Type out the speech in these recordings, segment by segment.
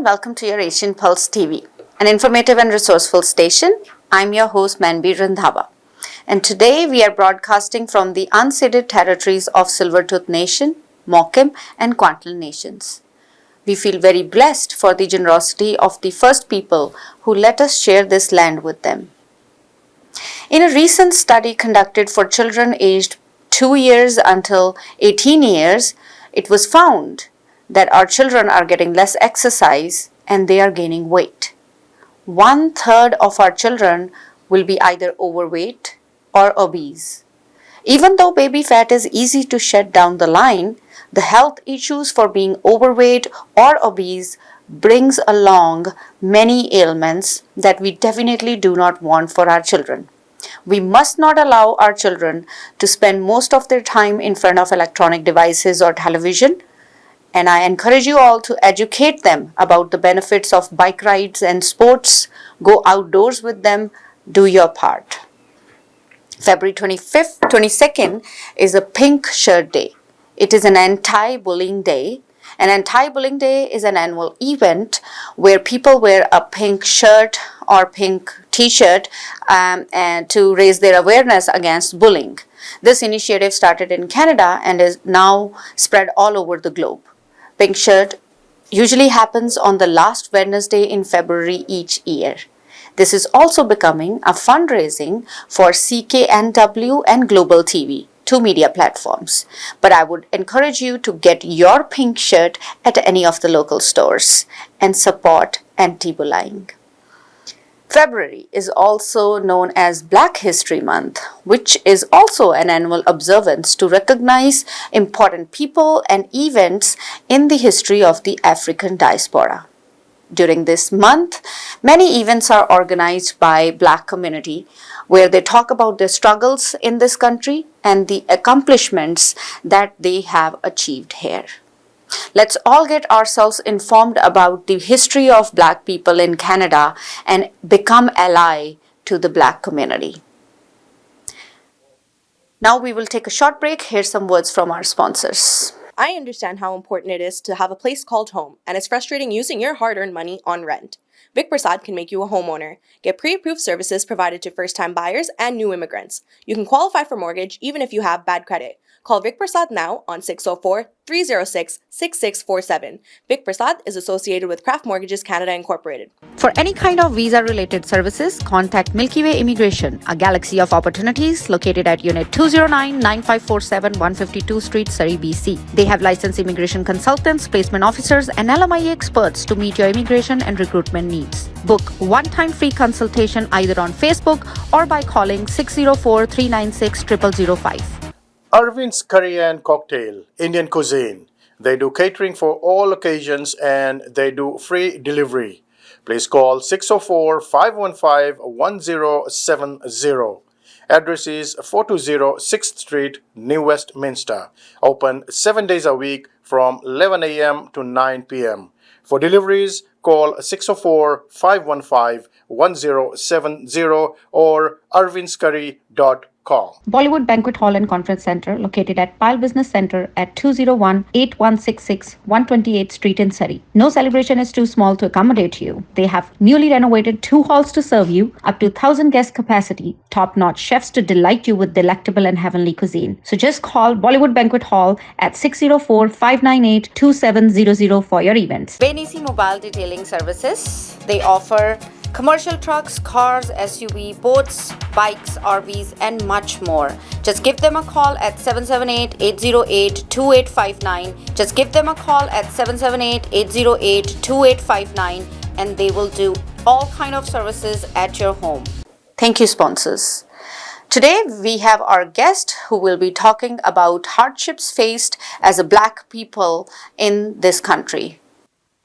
welcome to your Asian Pulse TV, an informative and resourceful station. I'm your host Manbir Randhawa, and today we are broadcasting from the unceded territories of Silvertooth Nation, Mokim and Kwantlen Nations. We feel very blessed for the generosity of the first people who let us share this land with them. In a recent study conducted for children aged 2 years until 18 years, it was found that our children are getting less exercise and they are gaining weight. 1/3 of our children will be either overweight or obese. Even though baby fat is easy to shed down the line, the health issues for being overweight or obese brings along many ailments that we definitely do not want for our children. We must not allow our children to spend most of their time in front of electronic devices or television, and I encourage you all to educate them about the benefits of bike rides and sports. Go outdoors with them, do your part. February 22nd is a Pink Shirt Day. It is an anti-bullying day. An anti-bullying day is an annual event where people wear a pink shirt or pink t-shirt and to raise their awareness against bullying. This initiative started in Canada and is now spread all over the globe. Pink Shirt usually happens on the last Wednesday in February each year. This is also becoming a fundraising for CKNW and Global TV, two media platforms. But I would encourage you to get your pink shirt at any of the local stores and support anti-bullying. February is also known as Black History Month, which is also an annual observance to recognize important people and events in the history of the African diaspora. During this month, many events are organized by Black community where they talk about their struggles in this country and the accomplishments that they have achieved here. Let's all get ourselves informed about the history of Black people in Canada and become ally to the Black community. Now we will take a short break. Here's some words from our sponsors. I understand how important it is to have a place called home, and it's frustrating using your hard-earned money on rent. Vic Prasad can make you a homeowner. Get pre-approved services provided to first-time buyers and new immigrants. You can qualify for mortgage even if you have bad credit. Call Vic Prasad now on 604-306-6647. Vic Prasad is associated with Craft Mortgages Canada Incorporated. For any kind of visa-related services, contact Milky Way Immigration, a galaxy of opportunities located at Unit 209-9547 152 Street, Surrey, BC. They have licensed immigration consultants, placement officers, and LMIA experts to meet your immigration and recruitment needs. Book one-time free consultation either on Facebook or by calling 604-396-0005. Arvind's Curry and Cocktail, Indian cuisine. They do catering for all occasions and they do free delivery. Please call 604-515-1070. Address is 420 6th Street, New Westminster. Open 7 days a week from 11 a.m. to 9 p.m. For deliveries, call 604-515-1070 or arvindscurry.com. Bollywood Banquet Hall and Conference Center, located at Pile Business Center at 201-8166 128th Street in Surrey. No celebration is too small to accommodate you. They have newly renovated 2 halls to serve you, up to 1,000 guest capacity, top-notch chefs to delight you with delectable and heavenly cuisine. So just call Bollywood Banquet Hall at 604-598-2700 for your events. Benisi Mobile Detailing Services. They offer commercial trucks, cars, SUV, boats, bikes, RVs, and much more. Just give them a call at 778-808-2859. Just give them a call at 778-808-2859 and they will do all kind of services at your home. Thank you, sponsors. Today we have our guest who will be talking about hardships faced as a Black people in this country.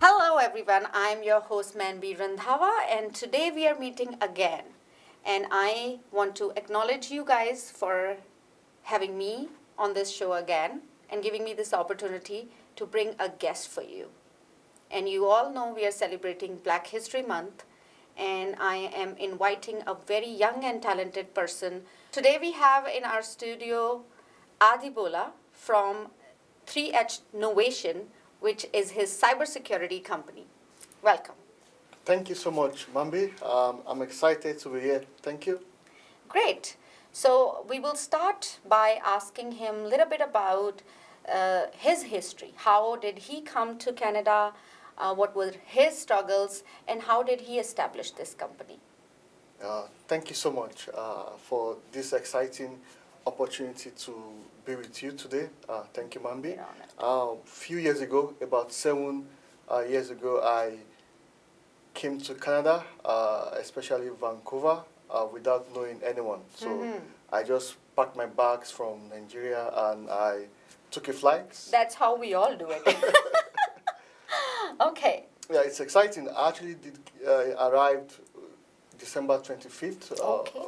Hello everyone, I'm your host Manbir Randhawa and today we are meeting again. And I want to acknowledge you guys for having me on this show again and giving me this opportunity to bring a guest for you. And you all know we are celebrating Black History Month and I am inviting a very young and talented person. Today we have in our studio Adibola from 3H Novation, which is his cybersecurity company. Welcome. Thank you so much, Mambi. I'm excited to be here. Thank you. Great. So we will start by asking him a little bit about his history. How did he come to Canada? What were his struggles? And how did he establish this company? Thank you so much for this exciting opportunity to be with you today. Thank you, Mambi. You're honored. A few years ago, about 7 years ago, I came to Canada, especially Vancouver, without knowing anyone. So I just packed my bags from Nigeria and I took a flight. That's how we all do it. Okay. Yeah, it's exciting. I actually arrived December 25th. Okay.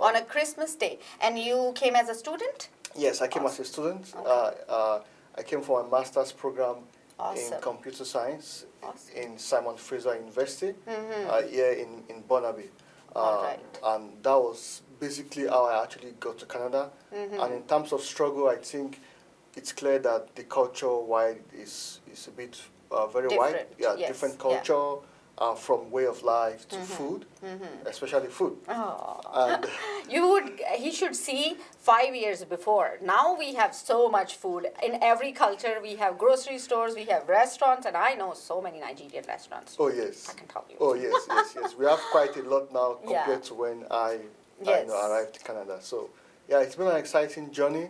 On a Christmas day. And you came as a student? Yes, I came as a student. Okay. I came for my master's program Awesome. in computer science Awesome. in Simon Fraser University here in Burnaby. All right. And that was basically how I actually got to Canada. And in terms of struggle, I think it's clear that the culture wide is a bit very wide. Different, Yeah, yes, different yeah. culture from way of life to food, especially food. Oh. And He should see 5 years before. Now we have so much food. In every culture, we have grocery stores, we have restaurants, and I know so many Nigerian restaurants. oh yes. I can tell you. Oh yes. We have quite a lot now Yeah. compared to when I Yes. arrived in Canada. So yeah, it's been an exciting journey.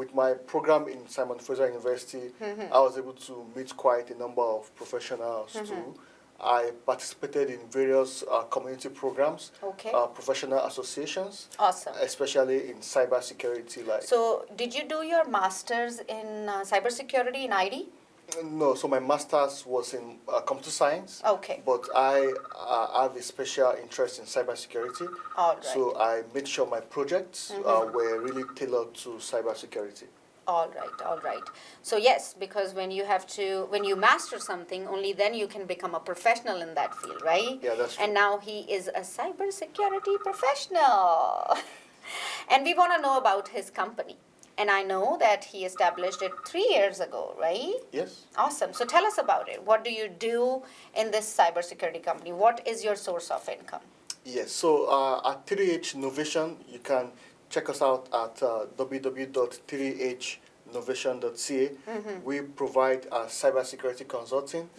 With my program in Simon Fraser University, I was able to meet quite a number of professionals too. I participated in various community programs, Okay. Professional associations, Awesome. especially in cybersecurity. So, did you do your master's in cybersecurity in ID? No, so my master's was in computer science. Okay. But I have a special interest in cybersecurity. All right. So I made sure my projects were really tailored to cybersecurity. All right. So yes, because when you master something, only then you can become a professional in that field, right? Yeah, that's true. And now he is a cybersecurity professional. And we want to know about his company. And I know that he established it 3 years ago, right? Yes. Awesome. So tell us about it. What do you do in this cybersecurity company? What is your source of income? Yes. So at 3H Innovation, you can check us out at www.3hinnovation.ca. We provide cybersecurity consulting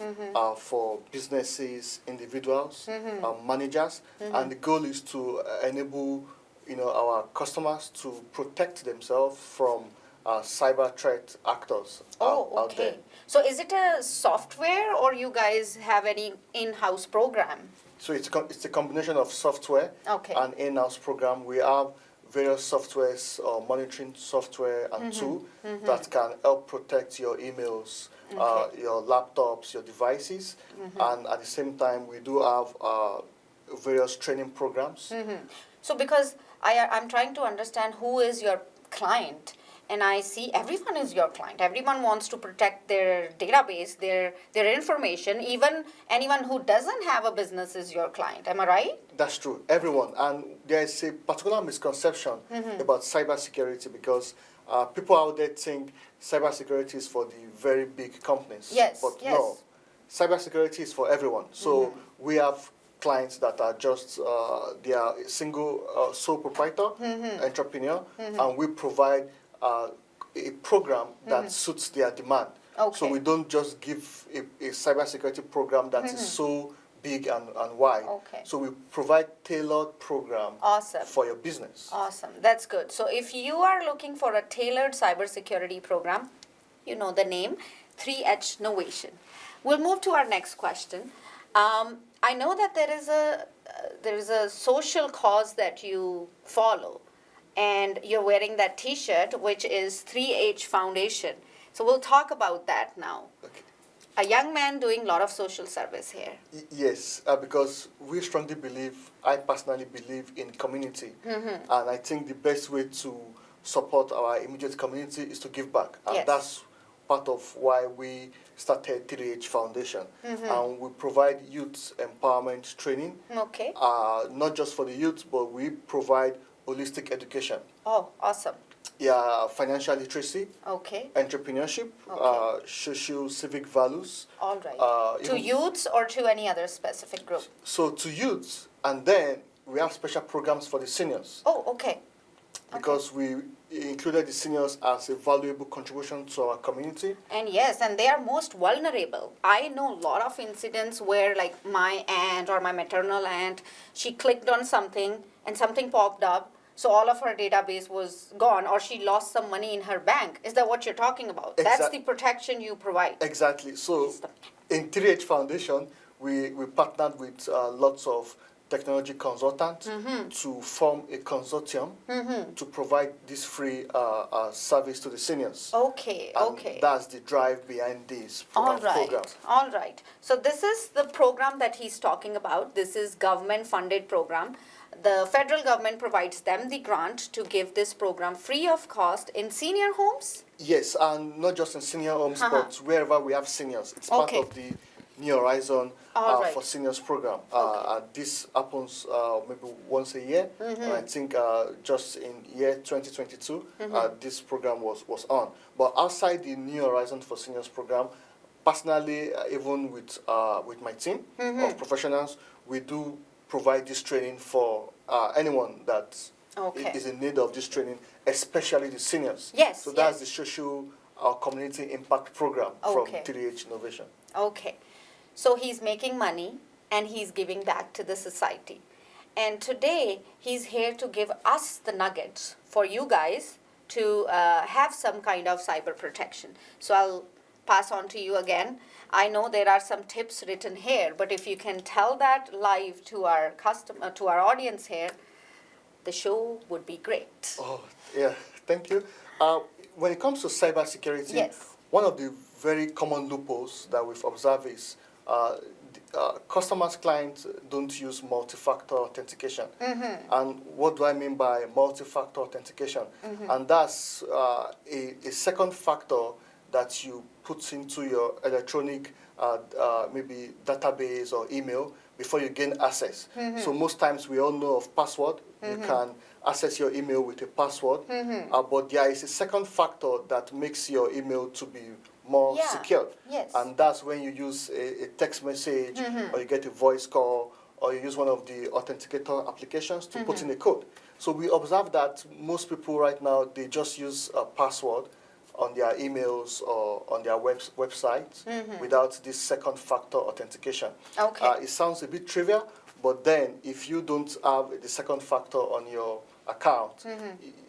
for businesses, individuals, managers, and the goal is to enable our customers to protect themselves from cyber threat actors out there. So is it a software or you guys have any in-house program? So it's a combination of software Okay. and in-house program. We have various softwares, monitoring software and tool that can help protect your emails, your laptops, your devices, and at the same time we do have various training programs. So because I'm trying to understand who is your client, and I see everyone is your client. Everyone wants to protect their database, their information. Even anyone who doesn't have a business is your client. Am I right? That's true, everyone. And there is a particular misconception about cybersecurity because people out there think cybersecurity is for the very big companies. Yes, But yes. no, cybersecurity is for everyone. So we have clients that are just they are a single sole proprietor, entrepreneur, and we provide a program that suits their demand. Okay. So we don't just give a cybersecurity program that is so big and wide. Okay. So we provide tailored program Awesome. for your business. Awesome. That's good. So if you are looking for a tailored cybersecurity program, you know the name, 3H Innovation. We'll move to our next question. I know that there is a social cause that you follow, and you're wearing that T-shirt, which is 3H Foundation. So we'll talk about that now. Okay. A young man doing a lot of social service here. Yes, because we strongly believe, I personally believe in community. And I think the best way to support our immediate community is to give back. And Yes. that's part of why we started 3H Foundation. And we provide youth empowerment training, Okay. not just for the youth, but we provide holistic education. Oh, awesome. Yeah, financial literacy, Okay. entrepreneurship, Okay. social civic values. All right. To Even, youths or to any other specific group? so to youths, and then we have special programs for the seniors Oh, okay. because we included the seniors as a valuable contribution to our community. And yes, and they are most vulnerable. I know a lot of incidents where, like, my aunt or my maternal aunt, she clicked on something and something popped up, so all of her database was gone, or she lost some money in her bank. Is that what you're talking about? That's the protection you provide. Exactly. So in 3H Foundation, we partnered with lots of technology consultants to form a consortium to provide this free service to the seniors. Okay, And okay. that's the drive behind this All program. right, all right. So this is the program that he's talking about. This is government-funded program. The federal government provides them the grant to give this program free of cost in senior homes. Yes, and not just in senior homes, but wherever we have seniors. It's part Okay. of the New Horizon All right. for Seniors program. And this happens maybe once a year. And I think just in year 2022, this program was on. But outside the New Horizon for Seniors program, personally, even with my team of professionals, we do provide this training for anyone that Okay. is in need of this training, especially the seniors. Yes, So that's yes. the social community impact program Okay. from 3H Innovation. Okay. So he's making money and he's giving back to the society. And today he's here to give us the nuggets for you guys to have some kind of cyber protection. So I'll pass on to you again. I know there are some tips written here, but if you can tell that live to our customer, to our audience here, the show would be great. Oh, yeah, thank you. When it comes to cybersecurity, Yes. one of the very common loopholes that we've observed is customers, clients don't use multi-factor authentication. And what do I mean by multi-factor authentication? And that's a second factor that you put into your electronic maybe database or email before you gain access. So most times we all know of password. You can access your email with a password, but there is a second factor that makes your email to be more Yeah, secure. yes. And that's when you use a text message or you get a voice call or you use one of the authenticator applications to put in a code. So we observe that most people right now, they just use a password on their emails or on their websites without this second factor authentication. Okay. It sounds a bit trivial, but then if you don't have the second factor on your account,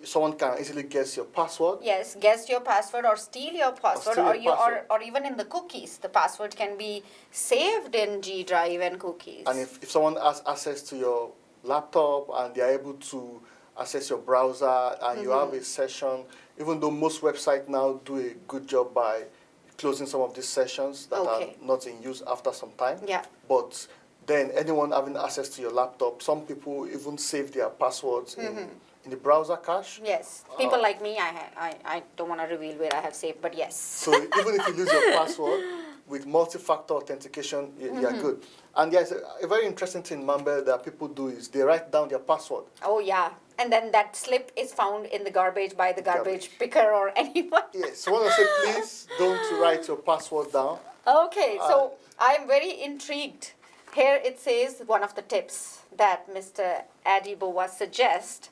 someone can easily guess your password. Yes, guess your password or steal your password, steal or your you password. or even in the cookies. The password can be saved in G Drive and cookies. And if someone has access to your laptop and they're able to access your browser and you have a session, even though most websites now do a good job by closing some of these sessions that Okay. are not in use after some time. Yeah. But then anyone having access to your laptop, some people even save their passwords in the browser cache. Yes, people like me, I don't want to reveal where I have saved, but yes. So even if you lose your password, with multi-factor authentication, you're good. And there's a very interesting thing, Mambe, that people do is they write down their password. Oh yeah, and then that slip is found in the garbage by the garbage Garbage. picker or anyone. Yes, so I want to say, please don't write your password down. Okay, so I'm very intrigued. Here it says one of the tips that Mr. Adibowa suggests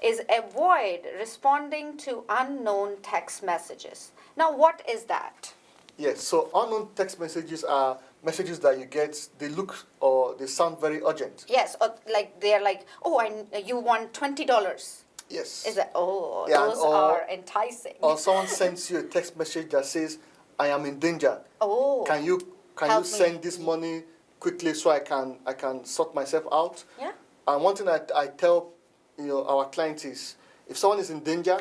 is avoid responding to unknown text messages. Now, what is that? Yes, so unknown text messages are messages that you get, they look or they sound very urgent. Yes, or like they're like, oh, you want $20. Yes. Is that, oh, Yeah, those or- are enticing. Or someone sends you a text message that says, I am in danger. Oh, Can you help me. send this money quickly so I can sort myself out? yeah. And one thing that I tell our clients is, if someone is in danger,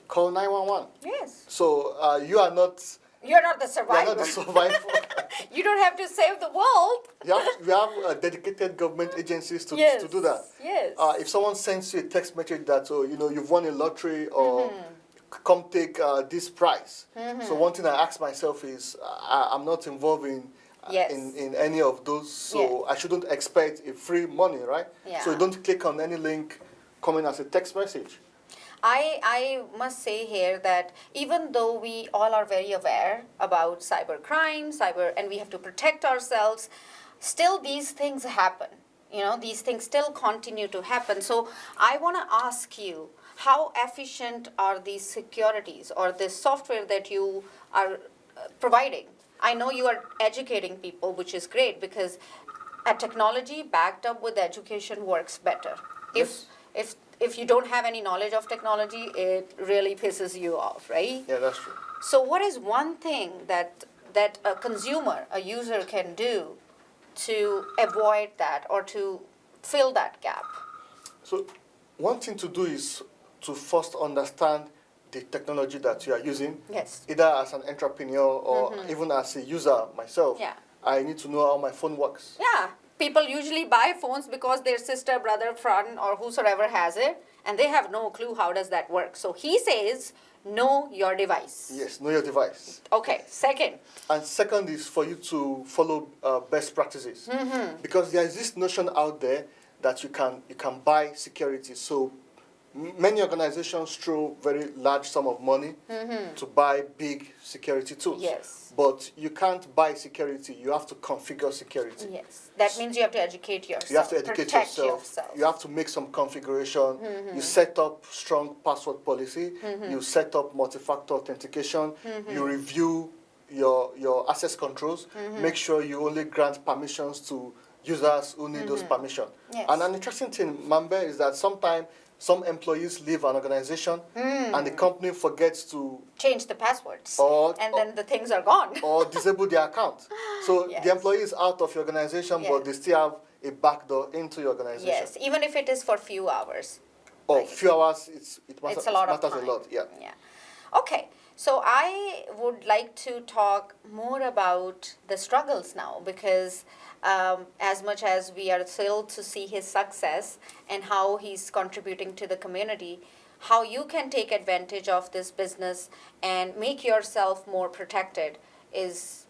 call 911. Yes. So you are not You're not the you are survivor. not the survivor. You don't have to save the world. you have dedicated government agencies to do that. Yes. If someone sends you a text message that you've won a lottery or come take this prize. So one thing I ask myself is I'm not involved in Yes. in any of those, so I shouldn't expect a free money, right? Yeah. So you don't click on any link coming as a text message. I must say here that even though we all are very aware about cyber crime, and we have to protect ourselves, still these things happen. These things still continue to happen. So I want to ask you, how efficient are these securities or this software that you are providing? I know you are educating people, which is great because a technology backed up with education works better. Yes. If you don't have any knowledge of technology, it really pisses you off, right? Yeah, that's true. So what is one thing that a consumer, a user can do to avoid that or to fill that gap? So one thing to do is to first understand the technology that you are using. Yes. Either as an entrepreneur or even as a user myself. Yeah. I need to know how my phone works. Yeah. People usually buy phones because their sister, brother, friend, or whosoever has it, and they have no clue how does that work. So he says, know your device. Yes, know your device. Okay. Second. And second is for you to follow best practices. Because there is this notion out there that you can buy security. So many organizations throw very large sum of money to buy big security tools. Yes. But you can't buy security. You have to configure security. Yes. That means you have to educate yourself. You have to educate protect yourself. You have to make some configuration. You set up strong password policy. You set up multi-factor authentication. You review your access controls. Make sure you only grant permissions to users who need those permissions. Yes. And an interesting thing, Mambe, is that sometimes some employees leave an organization and the company forgets to change the passwords, Or- and then the things are gone. or disable their account. So Yes. the employee is out of your organization, Yes. but they still have a backdoor into your organization. Yes, even if it is for few hours. Or Like- few hours, it matters, It's a lot of matters time. a lot. Yeah. Yeah. Okay. So I would like to talk more about the struggles now because as much as we are thrilled to see his success and how he's contributing to the community, how you can take advantage of this business and make yourself more protected is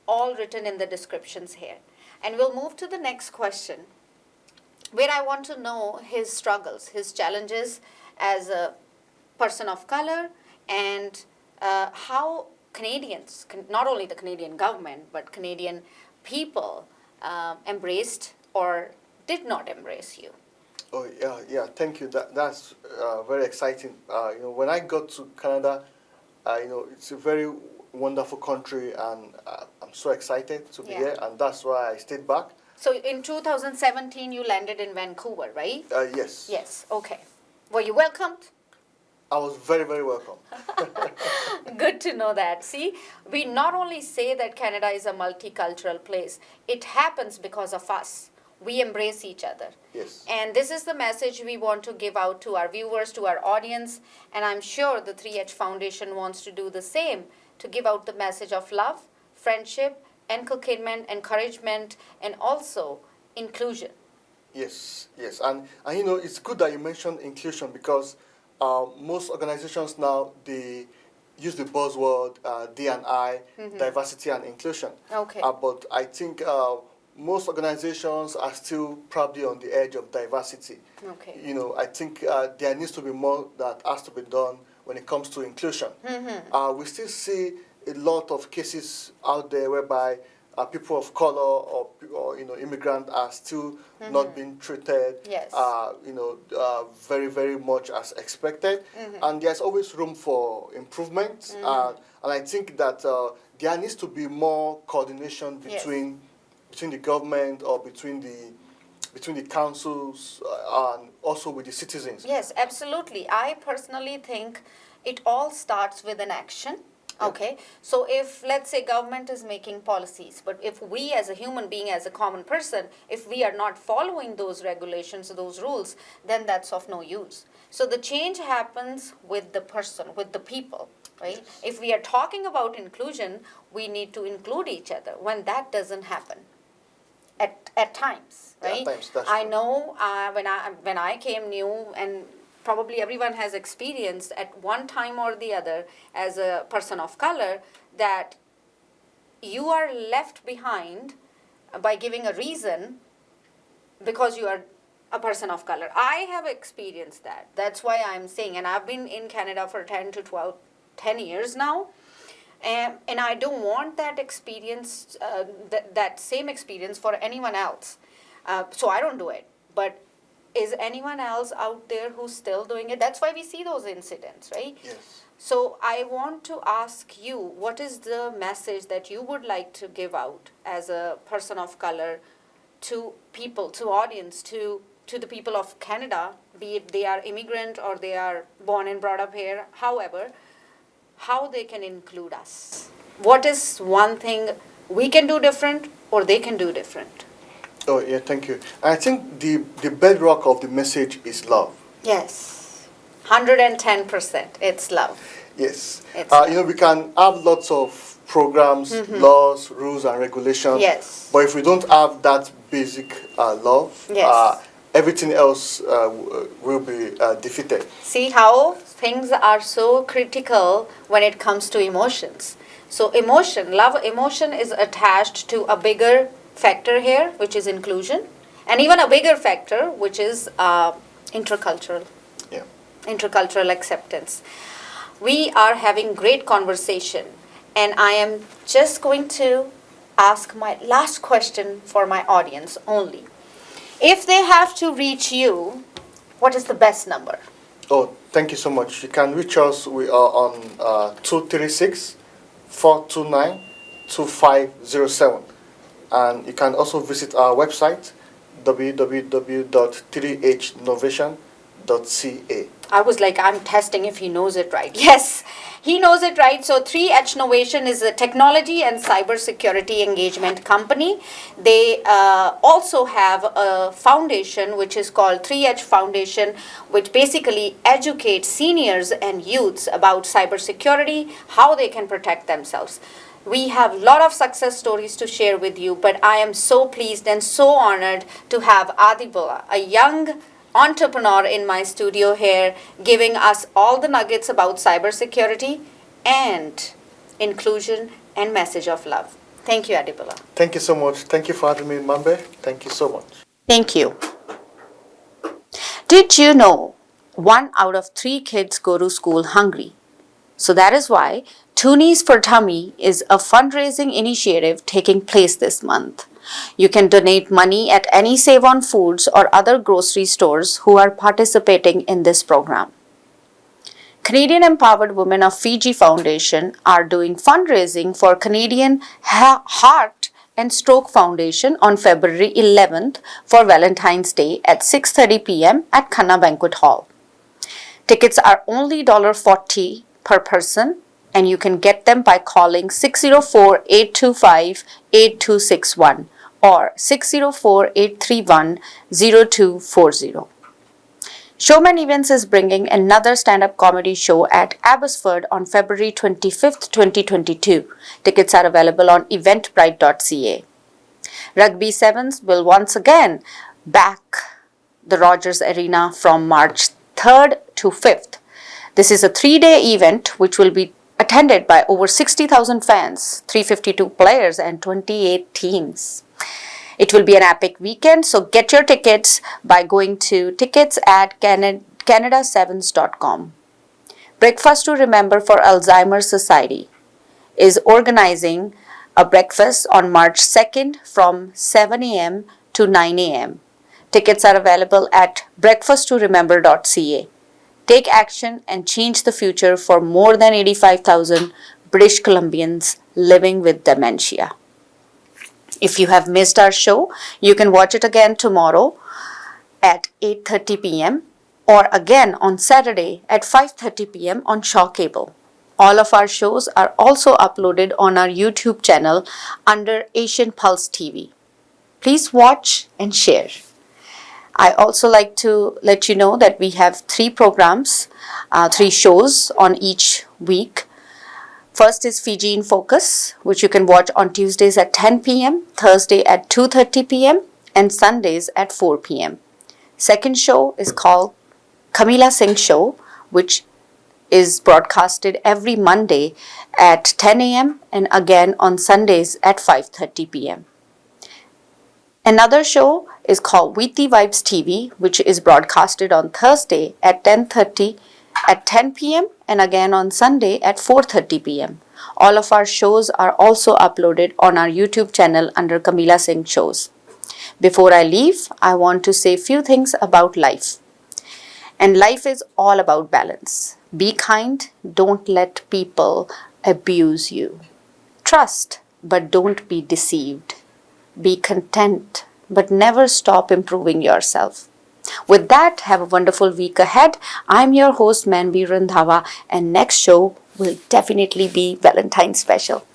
all written in the descriptions here. And we'll move to the next question, where I want to know his struggles, his challenges as a person of color, and how Canadians, not only the Canadian government, but Canadian people embraced or did not embrace you. Oh yeah. Thank you. That's very exciting. When I got to Canada, it's a very wonderful country, and I'm so excited to be Yeah. here, and that's why I stayed back. So in 2017, you landed in Vancouver, right? Yes. Yes, okay. Were you welcomed? I was very, very welcome. Good to know that. See, we not only say that Canada is a multicultural place, it happens because of us. We embrace each other. Yes. And this is the message we want to give out to our viewers, to our audience, and I'm sure the 3H Foundation wants to do the same, to give out the message of love, friendship, encouragement, and also inclusion. Yes. And it's good that you mentioned inclusion because most organizations now, they use the buzzword D&I, diversity and inclusion. Okay. But I think most organizations are still probably on the edge of diversity. Okay. I think there needs to be more that has to be done when it comes to inclusion. We still see a lot of cases out there whereby people of color or immigrant are still not being treated, Yes. very, very much as expected. And there's always room for improvement. And I think that there needs to be more coordination between the government or between the councils and also with the citizens. Yes, absolutely. I personally think it all starts with an action. Okay, so if, let's say, government is making policies, but if we as a human being, as a common person, if we are not following those regulations, those rules, then that's of no use. So the change happens with the person, with the people, right? If we are talking about inclusion, we need to include each other when that doesn't happen at times, right? At times, that's I true. know when I came new, and probably everyone has experienced at one time or the other as a person of color, that you are left behind by giving a reason because you are a person of color. I have experienced that. That's why I'm saying, and I've been in Canada for 10 years now. And I don't want that experience, that same experience for anyone else. So I don't do it. But is anyone else out there who's still doing it? That's why we see those incidents, right? Yes. So I want to ask you, what is the message that you would like to give out as a person of color to people, to audience, to the people of Canada, be it they are immigrant or they are born and brought up here, however, how they can include us? What is one thing we can do different or they can do different? Oh, yeah, thank you. I think the bedrock of the message is love. Yes, 110%. It's love. Yes. It's We can have lots of programs, laws, rules, and regulations. Yes. But if we don't have that basic love, Yes. everything else will be defeated. See how things are so critical when it comes to emotions. So emotion is attached to a bigger factor here, which is inclusion, and even a bigger factor, which is intercultural acceptance. We are having great conversation, and I am just going to ask my last question for my audience only. If they have to reach you, what is the best number? Oh, thank you so much. You can reach us. We are on 236-429-2507. And you can also visit our website, www.3hnovation.ca. I was like, I'm testing if he knows it right. Yes, he knows it right. So 3H Novation is a technology and cybersecurity engagement company. They also have a foundation which is called 3H Foundation, which basically educates seniors and youths about cybersecurity, how they can protect themselves. We have a lot of success stories to share with you, but I am so pleased and so honored to have Adibullah, a young entrepreneur in my studio here, giving us all the nuggets about cybersecurity and inclusion and message of love. Thank you, Adibullah. Thank you so much. Thank you for having me, Mambe. Thank you so much. Thank you. Did you know 1 out of 3 kids go to school hungry? So that is why Toonies for Tummy is a fundraising initiative taking place this month. You can donate money at any Save on Foods or other grocery stores who are participating in this program. Canadian Empowered Women of Fiji Foundation are doing fundraising for Canadian Heart and Stroke Foundation on February 11th for Valentine's Day at 6:30 p.m. at Khanna Banquet Hall. Tickets are only $40 per person, and you can get them by calling 604-825-8261 or 604-831-0240. Showman Events is bringing another stand-up comedy show at Abbotsford on February 25th, 2022. Tickets are available on eventbrite.ca. Rugby Sevens will once again back the Rogers Arena from March 3rd to 5th. This is a 3-day event which will be attended by over 60,000 fans, 352 players, and 28 teams. It will be an epic weekend, so get your tickets by going to tickets at canadasevens.com. Breakfast to Remember for Alzheimer's Society is organizing a breakfast on March 2nd from 7 a.m. to 9 a.m. Tickets are available at breakfasttoremember.ca. Take action and change the future for more than 85,000 British Columbians living with dementia. If you have missed our show, you can watch it again tomorrow at 8:30 p.m. or again on Saturday at 5:30 p.m. on Shaw Cable. All of our shows are also uploaded on our YouTube channel under Asian Pulse TV. Please watch and share. I also like to let you know that we have 3 programs, 3 shows on each week. First is Fiji in Focus, which you can watch on Tuesdays at 10 p.m., Thursday at 2:30 p.m., and Sundays at 4 p.m. Second show is called Kamila Singh Show, which is broadcasted every Monday at 10 a.m. and again on Sundays at 5:30 p.m. Another show is called Veeti Vibes TV, which is broadcasted on Thursday at 10:30 at 10 p.m. and again on Sunday at 4:30 p.m. All of our shows are also uploaded on our YouTube channel under Kamila Singh Shows. Before I leave, I want to say a few things about life. And life is all about balance. Be kind, don't let people abuse you. Trust, but don't be deceived. Be content, but never stop improving yourself. With that, have a wonderful week ahead. I'm your host, Manbir Randhawa, and next show will definitely be Valentine's special.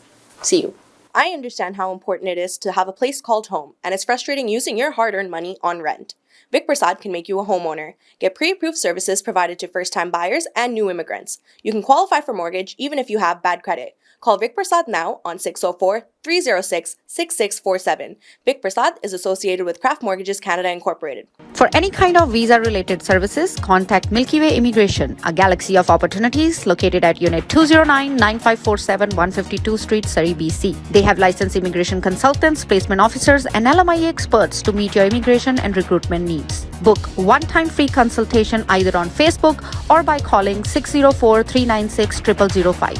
See you. I understand how important it is to have a place called home, and it's frustrating using your hard-earned money on rent. Vic Prasad can make you a homeowner. Get pre-approved services provided to first-time buyers and new immigrants. You can qualify for mortgage even if you have bad credit. Call Vic Prasad now on 604-306-6647. Vic Prasad is associated with Craft Mortgages Canada Incorporated. For any kind of visa-related services, contact Milky Way Immigration, a galaxy of opportunities located at Unit 209-9547 152 Street, Surrey, BC. They have licensed immigration consultants, placement officers, and LMIA experts to meet your immigration and recruitment needs. Book one-time free consultation either on Facebook or by calling 604-396-0005.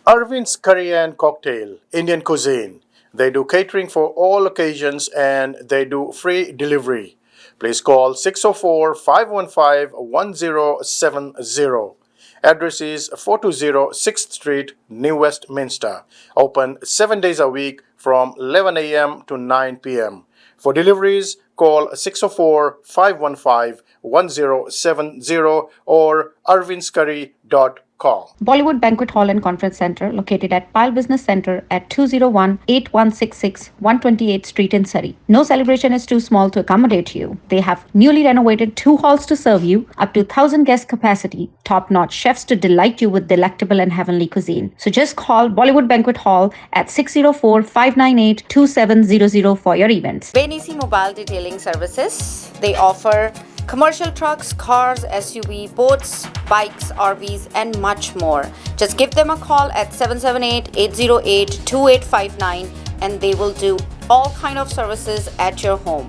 Arvind's Curry and Cocktail, Indian cuisine. They do catering for all occasions and they do free delivery. Please call 604-515-1070. Address is 420 6th Street, New Westminster. Open 7 days a week from 11 a.m. to 9 p.m. For deliveries, call 604-515-1070 or arvindscurry.com. Bollywood Banquet Hall and Conference Center, located at Pile Business Center at 201-8166 128th Street in Surrey. No celebration is too small to accommodate you. They have newly renovated 2 halls to serve you, up to 1,000 guest capacity, top-notch chefs to delight you with delectable and heavenly cuisine. So just call Bollywood Banquet Hall at 604-598-2700 for your events. Benisi Mobile Detailing Services. They offer commercial trucks, cars, SUV, boats, bikes, RVs, and much more. Just give them a call at 778-808-2859 and they will do all kind of services at your home.